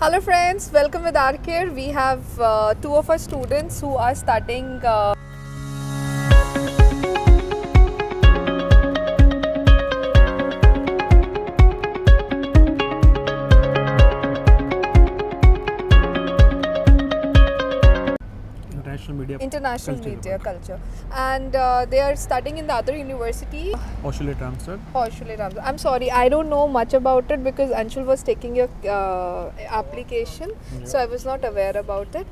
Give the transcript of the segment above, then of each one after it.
Hello friends, welcome with Arcare. We have two of our students who are starting international media culture, and they are studying in the other university. Oshulet Ramsar. I'm sorry, I don't know much about it because Anshul was taking your application, so I was not aware about it.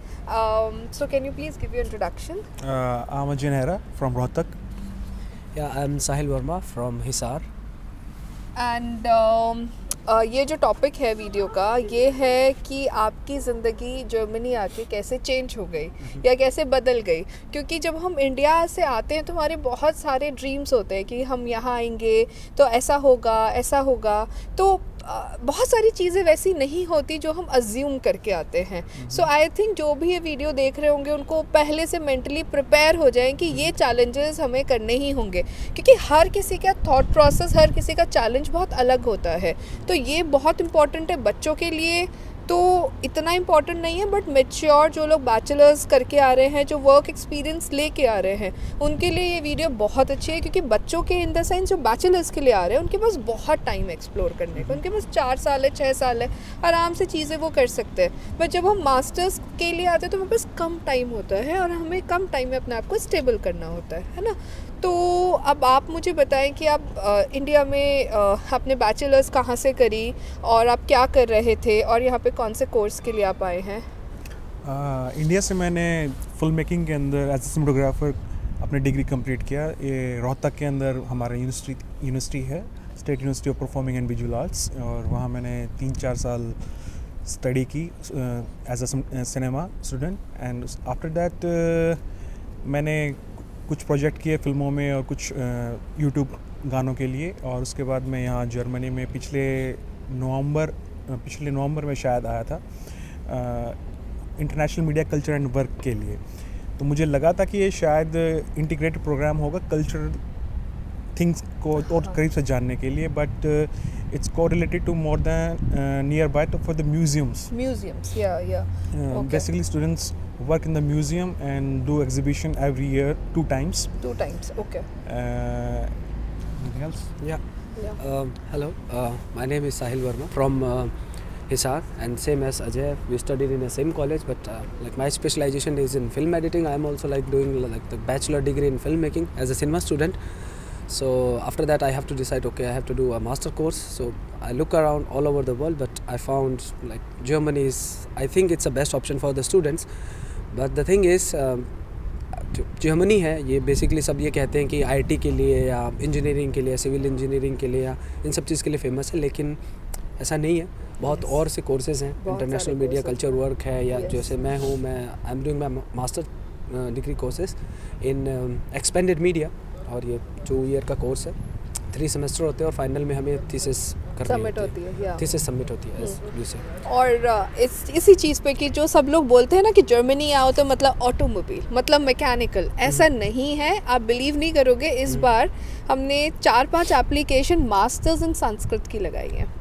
So can you please give your introduction? I'm Ajay Nehra from Rohtak. Yeah, I'm Sahil Verma from Hisar. And ये जो topic है video का ये है कि आपकी ज़िंदगी Germany आके कैसे चेंज हो गई या कैसे बदल गई, क्योंकि जब हम इंडिया से आते हैं तो हमारे बहुत सारे ड्रीम्स होते हैं कि हम यहाँ आएंगे तो ऐसा होगा, तो बहुत सारी चीज़ें वैसी नहीं होती जो हम अज्यूम करके आते हैं. सो आई थिंक जो भी ये वीडियो देख रहे होंगे उनको पहले से मेंटली प्रिपेयर हो जाएं कि ये चैलेंजेस हमें करने ही होंगे, क्योंकि हर किसी का थॉट प्रोसेस, हर किसी का चैलेंज बहुत अलग होता है. तो ये बहुत इम्पॉर्टेंट है बच्चों के लिए, तो इतना इम्पॉर्टेंट नहीं है, बट मैच्योर जो लोग बैचलर्स करके आ रहे हैं, जो वर्क एक्सपीरियंस लेके आ रहे हैं, उनके लिए ये वीडियो बहुत अच्छी है. क्योंकि बच्चों के इन द सेंस जो बैचलर्स के लिए आ रहे हैं उनके पास बहुत टाइम एक्सप्लोर करने का, उनके पास 4 साल है, 6 साल है, आराम से चीज़ें वो कर सकते हैं. बट जब हम मास्टर्स के लिए आते हैं तो हमारे पास कम टाइम होता है और हमें कम टाइम में अपने आप को स्टेबल करना होता है ना. तो अब आप मुझे बताएं कि आप इंडिया में अपने बैचलर्स कहाँ से करी और आप क्या कर रहे थे और यहाँ पे कौन से कोर्स के लिए आप आए हैं? इंडिया से मैंने फिल्म मेकिंग के अंदर एज ए सिनेमेटोग्राफर अपनी डिग्री कंप्लीट किया. ये रोहतक के अंदर हमारा यूनिवर्सिटी है, state university of performing and visual arts, और वहाँ मैंने 3-4 साल स्टडी की as a cinema student. And after that मैंने कुछ प्रोजेक्ट किए फिल्मों में और कुछ यूट्यूब गानों के लिए. और उसके बाद मैं यहाँ जर्मनी में पिछले नवंबर में शायद आया था international media culture and work के लिए. तो मुझे लगा था कि ये शायद इंटीग्रेटेड प्रोग्राम होगा कल्चरल थिंग्स को और करीब से जानने के लिए, but it's correlated to more than nearby for the museums. Basically students work in the museum and do exhibition every year 2 times. Okay. Anything else? Yeah. Hello, my name is Sahil Verma from Hisar, and same as Ajay, we studied in the same college, but like my specialization is in film editing. I am also like doing like the bachelor degree in filmmaking as a cinema student. So after that I have to decide, okay, I have to do a master course. So I look around all over the world, but I found like Germany is, I think it's the best option for the students. But the thing is Germany है ये basically सब ये कहते हैं कि IT के लिए या इंजीनियरिंग के लिए, सिविल इंजीनियरिंग के लिए या इन सब चीज़ के लिए फेमस है, लेकिन ऐसा नहीं है. बहुत और से कोर्सेज हैं, इंटरनेशनल मीडिया कल्चर वर्क है, या जैसे मैं हूँ, मैं I am doing my master degree courses in expanded media, और ये 2 ईयर का कोर्स है, 3 सेमेस्टर होते हैं और फाइनल में हमें थीसिस सबमिट होती है. थीसिस सबमिट होती है. और इसी चीज़ पे कि जो सब लोग बोलते हैं ना कि जर्मनी आओ तो मतलब ऑटोमोबाइल, मतलब मैकेनिकल, ऐसा नहीं है. आप बिलीव नहीं करोगे, इस बार हमने 4-5 एप्लीकेशन मास्टर्स इन संस्कृत की लगाई है.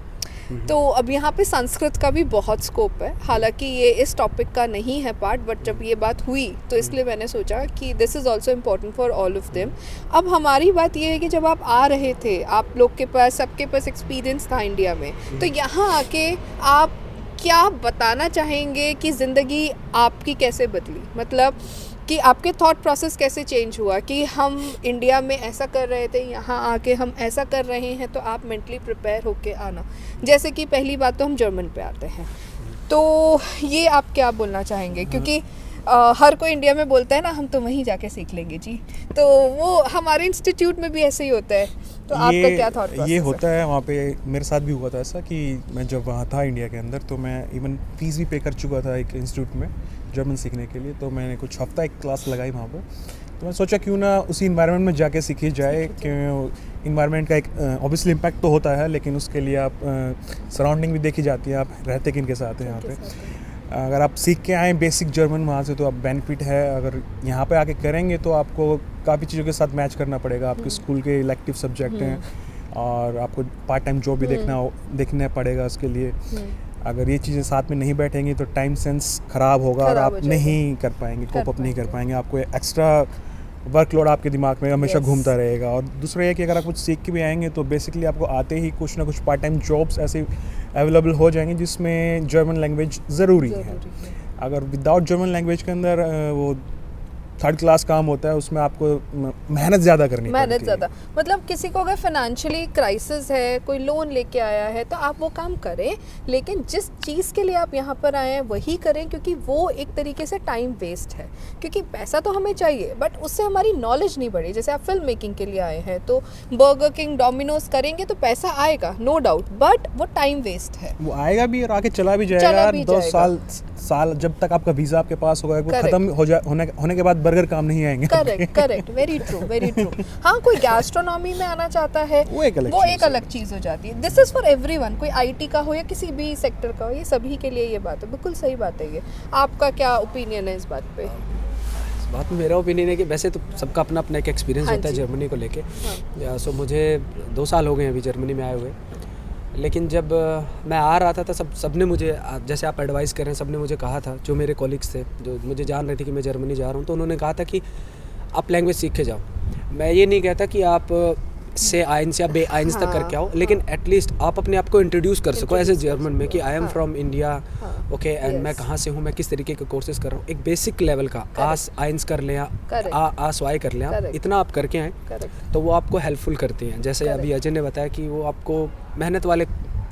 तो अब यहाँ पे संस्कृत का भी बहुत स्कोप है. हालांकि ये इस टॉपिक का नहीं है पार्ट, बट जब ये बात हुई तो इसलिए मैंने सोचा कि this is also important for all of them. अब हमारी बात ये है कि जब आप आ रहे थे, आप लोग के पास, सबके पास एक्सपीरियंस था इंडिया में, तो यहाँ आके आप क्या बताना चाहेंगे कि ज़िंदगी आपकी कैसे बदली, मतलब कि आपके थॉट प्रोसेस कैसे चेंज हुआ कि हम इंडिया में ऐसा कर रहे थे, यहाँ आके हम ऐसा कर रहे हैं, तो आप मेंटली प्रिपेयर होके आना. जैसे कि पहली बात तो हम जर्मन पे आते हैं, तो ये आप क्या बोलना चाहेंगे? क्योंकि हर कोई इंडिया में बोलता है ना हम तो वहीं जाके सीख लेंगे जी, तो वो हमारे इंस्टीट्यूट में भी ऐसे ही होता है. तो आपका क्या थॉट प्रोसेस ये होता है वहाँ पे. मेरे साथ भी हुआ था ऐसा कि मैं जब वहाँ था इंडिया के अंदर, तो मैं इवन फीस भी पे कर चुका था एक इंस्टीट्यूट में जर्मन सीखने के लिए. तो मैंने कुछ हफ्ता एक क्लास लगाई वहाँ पर. तो मैं सोचा क्यों ना उसी इन्वायरमेंट में जाके सीखी जाए, क्यों इन्वायरमेंट का एक ऑब्वियसली इम्पैक्ट तो होता है, लेकिन उसके लिए आप सराउंडिंग भी देखी जाती है, आप रहते किन के साथ हैं यहाँ पे. अगर आप सीख के आएँ बेसिक जर्मन वहाँ से तो आप बेनिफिट है. अगर यहाँ पे आके करेंगे तो आपको काफ़ी चीज़ों के साथ मैच करना पड़ेगा. आपके स्कूल के इलेक्टिव सब्जेक्ट हैं और आपको पार्ट टाइम जॉब भी देखना पड़ेगा उसके लिए. अगर ये चीज़ें साथ में नहीं बैठेंगी तो टाइम सेंस ख़राब होगा और खराब आप हो जाएगा। नहीं कर पाएंगे, कोप अप नहीं कर पाएंगे। पाएंगे, आपको एक्स्ट्रा वर्कलोड आपके दिमाग में हमेशा Yes. घूमता रहेगा। और दूसरा ये कि अगर आप कुछ सीख के भी आएंगे तो बेसिकली आपको आते ही कुछ ना कुछ पार्ट टाइम जॉब्स ऐसे अवेलेबल हो जाएंगे जिसमें जर्मन लैंग्वेज ज़रूरी है। ज़रूरी है। अगर विदाउट जर्मन लैंग्वेज के अंदर वो थर्ड क्लास काम होता है, उसमें आपको मेहनत ज़्यादा करनी मेहनत पड़ती है। ज़्यादा, मतलब किसी को अगर फाइनेंशियली क्राइसिस है, कोई लोन लेके आया है, तो आप वो काम करें, लेकिन जिस चीज़ के लिए आप यहाँ पर आए हैं वही करें, क्योंकि वो एक तरीके से टाइम वेस्ट है। क्योंकि पैसा तो हमें चाहिए, बट उससे हमारी नॉलेज नहीं बढ़ी। जैसे आप फिल्म मेकिंग के लिए आए हैं तो बर्गर किंग, डोमिनोज करेंगे तो पैसा आएगा, नो डाउट, बट वो टाइम वेस्ट है। वो आएगा भी और आगे चला भी जाएगा। चला भी 2 जाएगा। साल जब तक आपका वीज़ा आपके पास होगा, वो Correct. खत्म होने के बाद बर्गर काम नहीं आएंगे। Correct, very true, very true. हाँ, कोई गैस्ट्रोनॉमी में आना चाहता है, वो एक अलग चीज़ है। हो जाती है। दिस इज़ फॉर एवरीवन, कोई आईटी का हो या किसी भी सेक्टर का हो, ये सभी के लिए ये बात है। बिल्कुल सही बात है ये। आपका क्या ओपिनियन है इस बात पे? इस बात में मेरा ओपिनियन है कि वैसे तो सबका अपना अपना एक एक्सपीरियंस हाँ होता है जी। जर्मनी को लेके। हाँ। सो मुझे 2 साल हो गए हैं अभी जर्मनी में आए हुए। लेकिन जब मैं आ रहा था तो सबने मुझे, जैसे आप एडवाइस कर रहे हैं, सबने मुझे कहा था, जो मेरे कॉलीग्स थे जो मुझे जान रहे थे कि मैं जर्मनी जा रहा हूँ, तो उन्होंने कहा था कि आप लैंग्वेज सीख के जाओ। मैं ये नहीं कहता कि आप से आइंस या बे आइंस तक करके आओ, लेकिन एटलीस्ट आप अपने आप को इंट्रोड्यूस कर सको एज ए जर्मन में कि I am from India, okay, and मैं कहाँ से हूँ, मैं किस तरीके के कोर्सेज कर रहा हूँ। एक बेसिक लेवल का आस आइंस कर लें, आस वाई कर लें, आप इतना आप करके आएँ तो वो आपको हेल्पफुल करती हैं। जैसे अभी अजय ने बताया कि वो आपको मेहनत वाले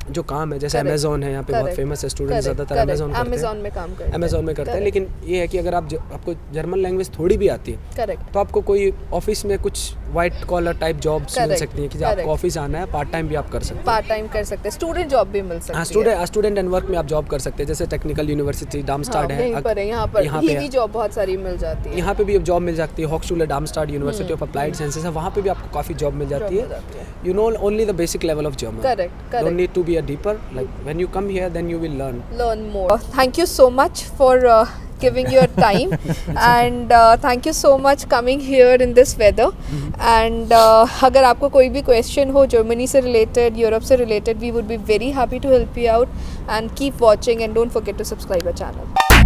जो काम है, जैसे अमेज़ॉन है यहाँ पे बहुत फेमस है, स्टूडेंट ज़्यादातर अमेज़ॉन में काम करते हैं। अमेज़ॉन में करते हैं। लेकिन ये है कि अगर आपको जर्मन लैंग्वेज थोड़ी भी आती है, करेक्ट, तो आपको कोई ऑफिस में कुछ वाइट कॉलर टाइप जॉब्स मिल Correct, सकती हैं कि correct. आपको ऑफिस आना है, पार्ट टाइम भी आप कर सकते हैं। पार्ट टाइम कर सकते हैं, स्टूडेंट जॉब भी मिल सकती हाँ, है। स्टूडेंट एंड वर्क में आप जॉब कर सकते हैं। जैसे टेक्निकल यूनिवर्सिटी डार्मस्टाड है, यहीं पर है, यहाँ पर भी जॉब बहुत सारी मिल जाती है। यहाँ पे भी जॉब मिल जाती है। हॉक्सचुले डार्मस्टाड यूनिवर्सिटी ऑफ अप्लाइड साइंसेस है, वहाँ पे भी आपको काफ़ी जॉब मिल जाती है। You know only the basic level of German, correct, don't need to be a deeper, like when you come here then you will learn more. Thank you so much for giving your time and thank you so much coming here in this weather. And अगर आपको कोई भी question हो Germany से related, Europe से related, we would be very happy to help you out, and keep watching and don't forget to subscribe our channel.